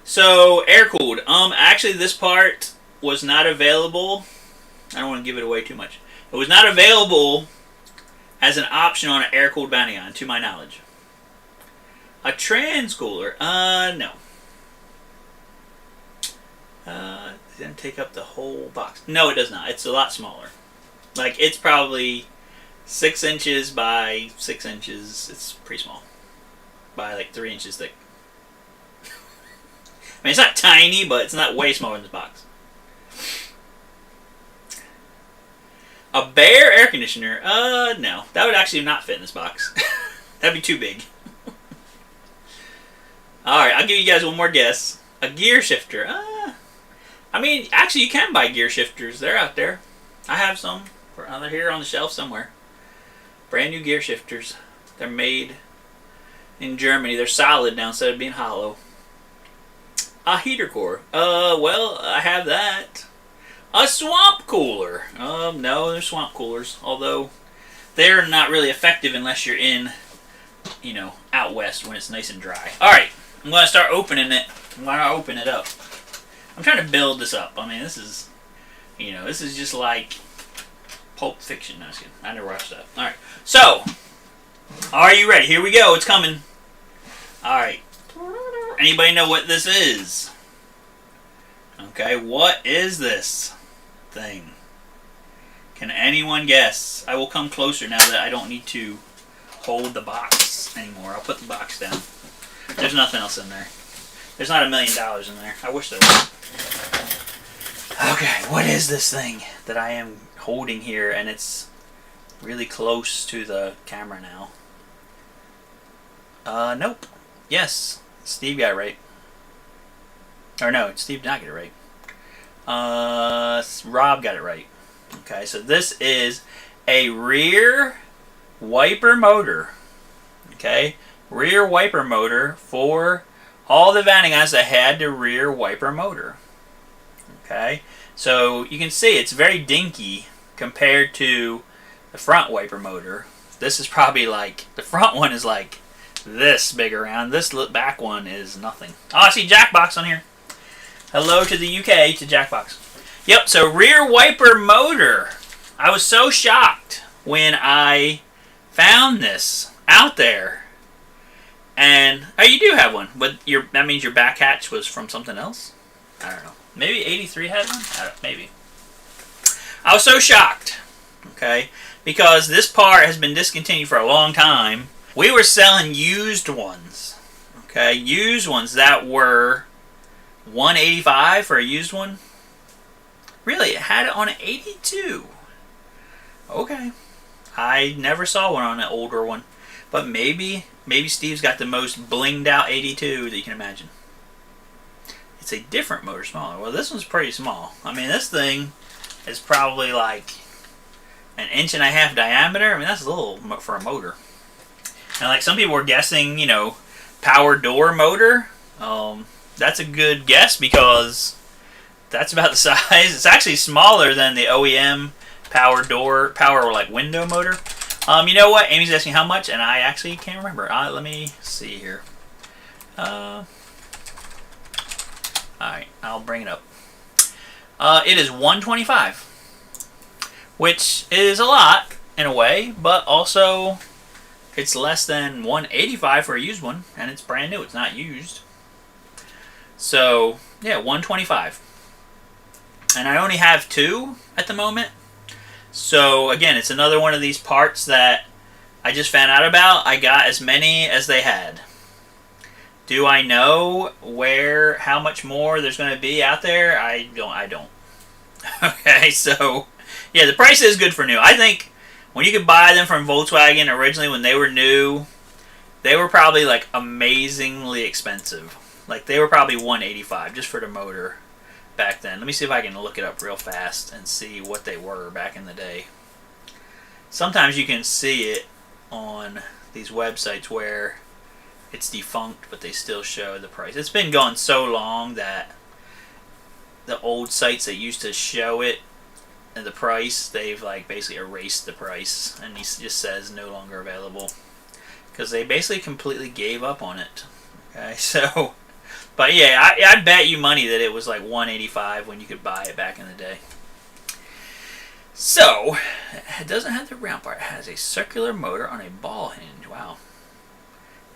So, air-cooled. Actually, this part was not available. I don't want to give it away too much. It was not available as an option on an air-cooled Vanagon, to my knowledge. A trans-cooler? No. It didn't take up the whole box. No, it does not. It's a lot smaller. Like, it's probably 6 inches by 6 inches. It's pretty small. By like 3 inches thick. I mean, it's not tiny, but it's not way smaller than this box. A Bear air conditioner? No. That would actually not fit in this box. That'd be too big. Alright, I'll give you guys one more guess. A gear shifter? I mean, actually you can buy gear shifters. They're out there. I have some. They're here on the shelf somewhere. Brand new gear shifters. They're made in Germany. They're solid now instead of being hollow. A heater core. Well, I have that. A swamp cooler. No, they're swamp coolers. Although they're not really effective unless you're in, you know, out west when it's nice and dry. All right, I'm going to start opening it. I'm going to open it up. I'm trying to build this up. I mean, this is, you know, this is just like Pulp Fiction. No, I was kidding. I never watched that. All right, so are you ready? Here we go. It's coming. All right. Anybody know what this is? Okay, what is this thing? Can anyone guess? I will come closer now that I don't need to hold the box anymore. I'll put the box down. There's nothing else in there. There's not $1 million in there. I wish there was. Okay, what is this thing that I am holding here, and it's really close to the camera now? Nope. Yes, Steve got it right. Or no, Steve did not get it right. Rob got it right. Okay, so this is a rear wiper motor. Okay, rear wiper motor for all the Vanagons that had the rear wiper motor. Okay, so you can see it's very dinky compared to the front wiper motor. This is probably like, the front one is like this big around. This back one is nothing. Oh, I see Jackbox on here. Hello to the UK, to Jackbox. Yep, so rear wiper motor. I was so shocked when I found this out there. And, oh, you do have one, but that means your back hatch was from something else? I don't know. Maybe 83 had one? Maybe. I was so shocked, okay, because this part has been discontinued for a long time. We were selling used ones, okay, used ones that were $185 for a used one. Really, it had it on an 82. Okay, I never saw one on an older one, but maybe Steve's got the most blinged out 82 that you can imagine. It's a different motor, smaller. Well, this one's pretty small. I mean, this thing is probably like 1.5 inches diameter. I mean, that's a little for a motor. And like some people were guessing, you know, power door motor. That's a good guess because that's about the size. It's actually smaller than the OEM power like window motor. You know what? Amy's asking how much, and I actually can't remember. Let me see here. Alright, I'll bring it up. It is $125, which is a lot in a way, but also it's less than $185 for a used one, and it's brand new. It's not used. So yeah, $125, and I only have 2 at the moment. So again, it's another one of these parts that I just found out about. I got as many as they had. Do I know how much more there's going to be out there? I don't. Okay, so yeah, the price is good for new. I think when you could buy them from Volkswagen originally when they were new, they were probably like amazingly expensive. Like they were probably $185 just for the motor back then. Let me see if I can look it up real fast and see what they were back in the day. Sometimes you can see it on these websites where it's defunct, but they still show the price. It's been going so long that the old sites that used to show it and the price, they've like basically erased the price, and it just says no longer available because they basically completely gave up on it. Okay, so, but yeah, I bet you money that it was like $185 when you could buy it back in the day. So, it doesn't have the round part. It has a circular motor on a ball hinge. Wow.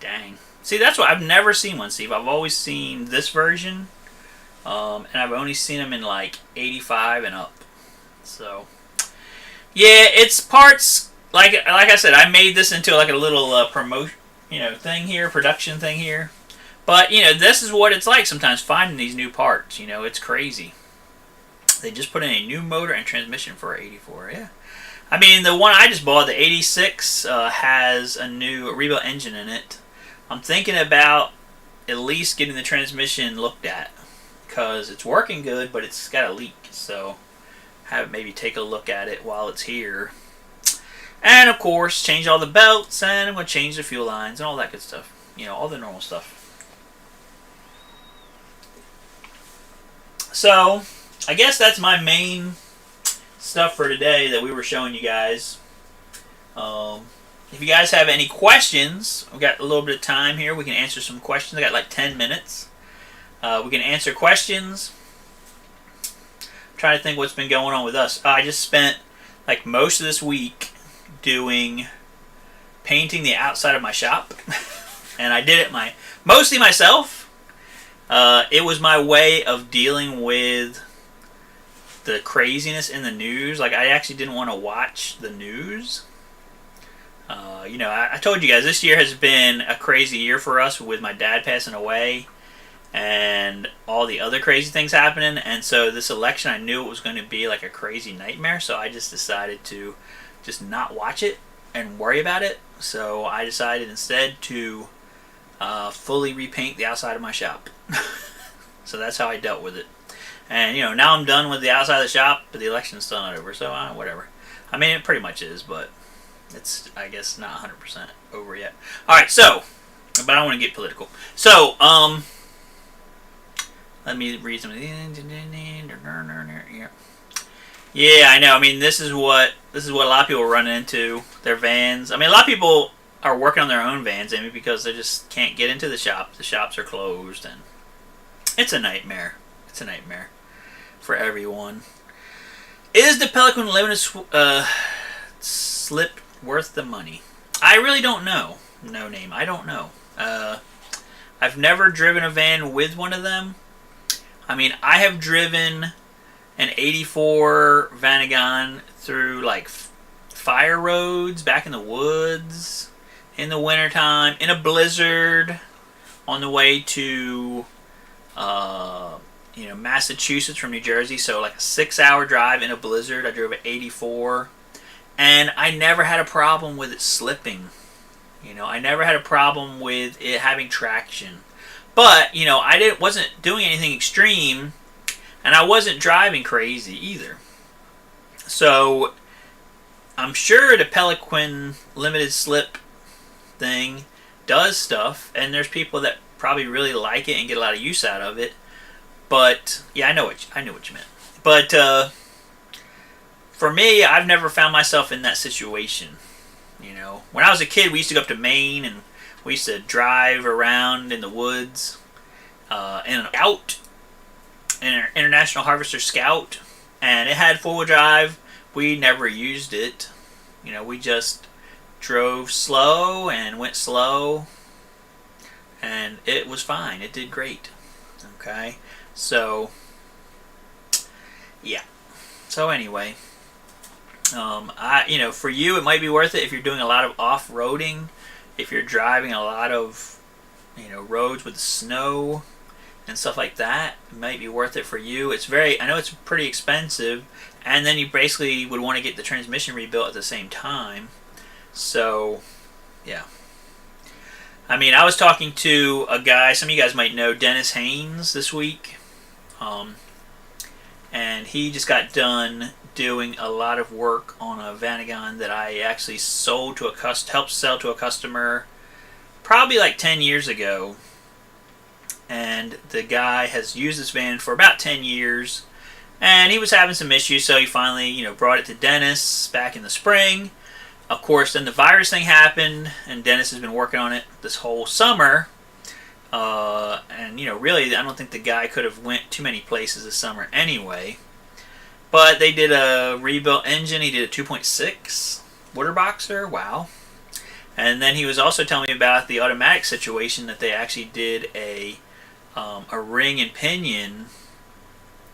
Dang. See, that's what I've never seen one, Steve. I've always seen this version, and I've only seen them in like 85 and up. So, yeah, it's parts like I said. I made this into like a little promotion, thing here, production thing here. But this is what it's like sometimes finding these new parts. It's crazy. They just put in a new motor and transmission for 84. Yeah. I mean, the one I just bought, the 86, has a new rebuilt engine in it. I'm thinking about at least getting the transmission looked at because it's working good, but it's got a leak. So have maybe take a look at it while it's here. And of course, change all the belts, and I'm going to change the fuel lines and all that good stuff. All the normal stuff. So, I guess that's my main stuff for today that we were showing you guys. If you guys have any questions, we've got a little bit of time here. We can answer some questions. I got like 10 minutes. We can answer questions. I'm trying to think what's been going on with us. I just spent like most of this week painting the outside of my shop. And I did it mostly myself. It was my way of dealing with the craziness in the news. Like, I actually didn't want to watch the news. I told you guys this year has been a crazy year for us with my dad passing away and all the other crazy things happening. And so this election, I knew it was going to be like a crazy nightmare. So I just decided to just not watch it and worry about it. So I decided instead to fully repaint the outside of my shop. So that's how I dealt with it. And now I'm done with the outside of the shop, but the election's still not over. So whatever. I mean, it pretty much is, but it's, I guess, not 100% over yet. All right, so, but I don't want to get political. So, let me read some. Yeah, I know. I mean, this is what a lot of people run into. Their vans. I mean, a lot of people are working on their own vans, maybe because they just can't get into the shop. The shops are closed, and it's a nightmare. It's a nightmare for everyone. Is the Pelican limited slip worth the money? I really don't know. No name. I don't know. I've never driven a van with one of them. I mean, I have driven an 84 Vanagon through like fire roads back in the woods in the wintertime, in a blizzard, on the way to Massachusetts from New Jersey. So like a 6-hour drive in a blizzard. I drove an 84. And I never had a problem with it slipping. I never had a problem with it having traction. But, I wasn't doing anything extreme, and I wasn't driving crazy either. So, I'm sure the Pelican limited slip thing does stuff, and there's people that probably really like it and get a lot of use out of it. But, yeah, I know what you meant. But, for me, I've never found myself in that situation. When I was a kid, we used to go up to Maine, and we used to drive around in the woods in an International Harvester Scout, and it had four-wheel drive. We never used it. We just drove slow and went slow, and it was fine. It did great. Okay, so yeah. So anyway. For you, it might be worth it if you're doing a lot of off-roading, if you're driving a lot of, roads with snow and stuff like that. It might be worth it for you. I know it's pretty expensive, and then you basically would want to get the transmission rebuilt at the same time. So, yeah. I mean, I was talking to a guy, some of you guys might know, Dennis Haynes, this week, and he just got done doing a lot of work on a Vanagon that I actually helped sell to a customer probably like 10 years ago. And the guy has used this van for about 10 years, and he was having some issues, so he finally, brought it to Dennis back in the spring. Of course, then the virus thing happened, and Dennis has been working on it this whole summer. And really, I don't think the guy could have went too many places this summer anyway. But they did a rebuilt engine. He did a 2.6 water boxer. Wow. And then he was also telling me about the automatic situation, that they actually did a ring and pinion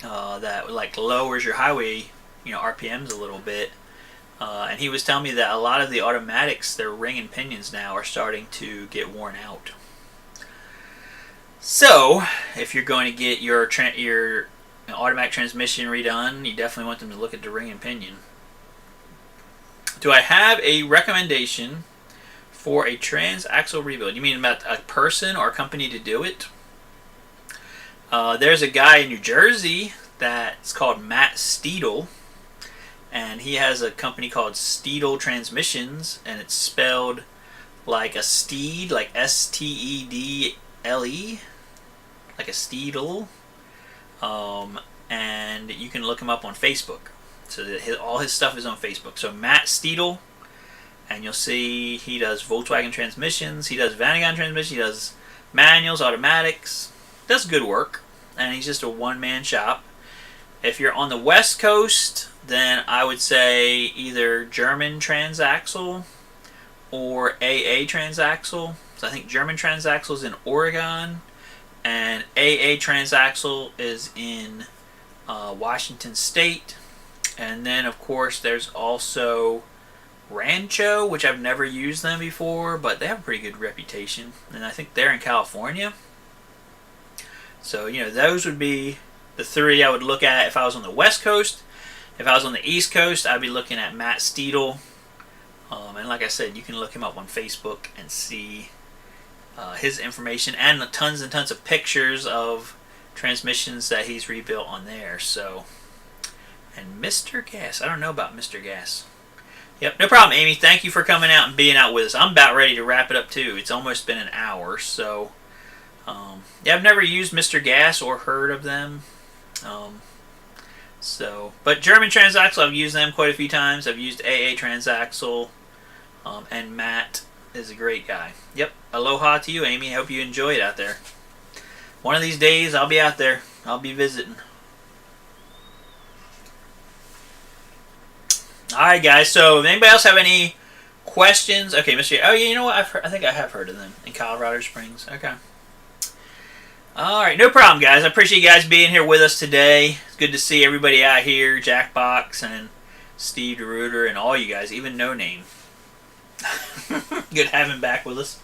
that like lowers your highway RPMs a little bit. And he was telling me that a lot of the automatics, their ring and pinions now are starting to get worn out. So if you're going to get your automatic transmission redone, you definitely want them to look at the ring and pinion. Do I have a recommendation for a transaxle rebuild? You mean about a person or a company to do it? There's a guy in New Jersey that's called Matt Steedle, and he has a company called Steedle Transmissions, and it's spelled like a steed, like S-T-E-D-L-E, like a Steedle. And and you can look him up on Facebook. So that all his stuff is on Facebook. So Matt Steedle, and you'll see he does Volkswagen transmissions, he does Vanagon transmissions, he does manuals, automatics, does good work, and he's just a one-man shop. If you're on the West Coast, then I would say either German Transaxle or AA Transaxle. So I think German Transaxle is in Oregon, and AA Transaxle is in Washington State. And then, of course, there's also Rancho, which I've never used them before, but they have a pretty good reputation. And I think they're in California. So, you know, those would be the three I would look at if I was on the West Coast. If I was on the East Coast, I'd be looking at Matt Steedle. And like I said, you can look him up on Facebook and see his information and tons and tons of pictures of transmissions that he's rebuilt on there. So, and Mr. Gas. I don't know about Mr. Gas. Yep, no problem, Amy. Thank you for coming out and being out with us. I'm about ready to wrap it up, too. It's almost been an hour, so... yeah, I've never used Mr. Gas or heard of them. But German Transaxle, I've used them quite a few times. I've used AA Transaxle, and Matt is a great guy. Yep, aloha to you, Amy. I hope you enjoy it out there. One of these days, I'll be out there. I'll be visiting. Alright, guys, so if anybody else have any questions? Okay, Mr. Oh, yeah, you know what? I think I have heard of them in Colorado Springs. Okay. Alright, no problem, guys. I appreciate you guys being here with us today. It's good to see everybody out here, Jackbox and Steve DeRuiter and all you guys, even No Name. Good having back with us.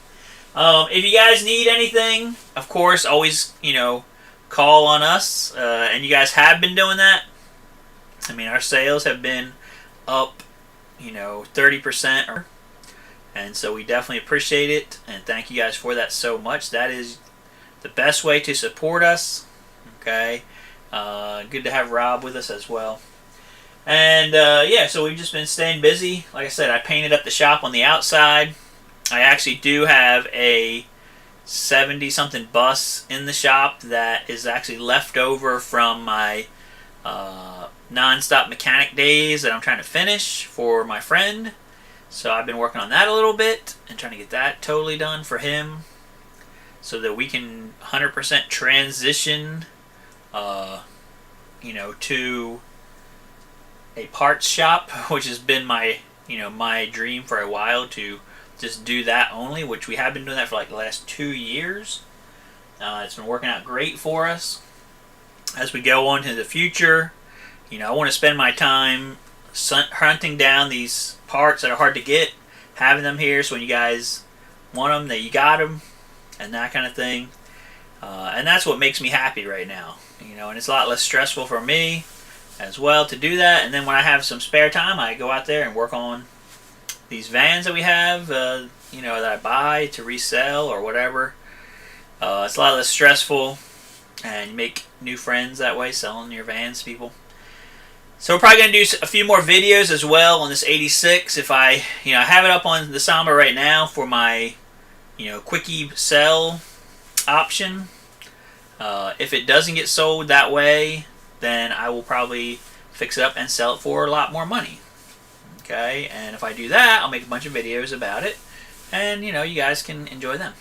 If you guys need anything, of course, always, you know, call on us. And you guys have been doing that. I mean, our sales have been up, you know, 30%. And so we definitely appreciate it. And thank you guys for that so much. That is the best way to support us. Okay. Good to have Rob with us as well. And yeah, so we've just been staying busy. Like I said, I painted up the shop on the outside. I actually do have a 70-something bus in the shop that is actually left over from my non-stop mechanic days that I'm trying to finish for my friend. So I've been working on that a little bit and trying to get that totally done for him so that we can 100% transition, you know, to a parts shop, which has been my, you know, my dream for a while, to just do that only, which we have been doing that for like the last 2 years. It's been working out great for us. As we go on to the future, you know, I want to spend my time hunting down these parts that are hard to get, having them here so when you guys want them, that you got them, and that kind of thing. And that's what makes me happy right now, you know, and it's a lot less stressful for me as well to do that. And then when I have some spare time, I go out there and work on these vans that we have, you know, that I buy to resell or whatever. It's a lot less stressful, and you make new friends that way, selling your vans to people. So we're probably going to do a few more videos as well on this 86. If I, you know, I have it up on the Samba right now for my, you know, quickie sell option. If it doesn't get sold that way, then I will probably fix it up and sell it for a lot more money. Okay, and if I do that, I'll make a bunch of videos about it, and, you know, you guys can enjoy them.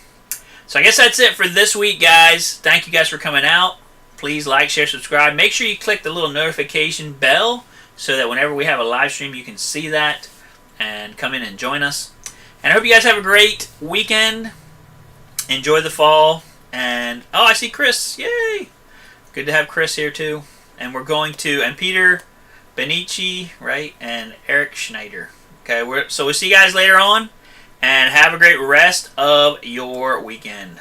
So I guess that's it for this week, guys. Thank you guys for coming out. Please like, share, subscribe. Make sure you click the little notification bell so that whenever we have a live stream, you can see that and come in and join us. And I hope you guys have a great weekend. Enjoy the fall. And, oh, I see Chris. Yay! Good to have Chris here, too. And we're going to, and Peter Benici, right? And Eric Schneider. Okay, so we'll see you guys later on. And have a great rest of your weekend.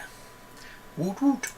Woot woot.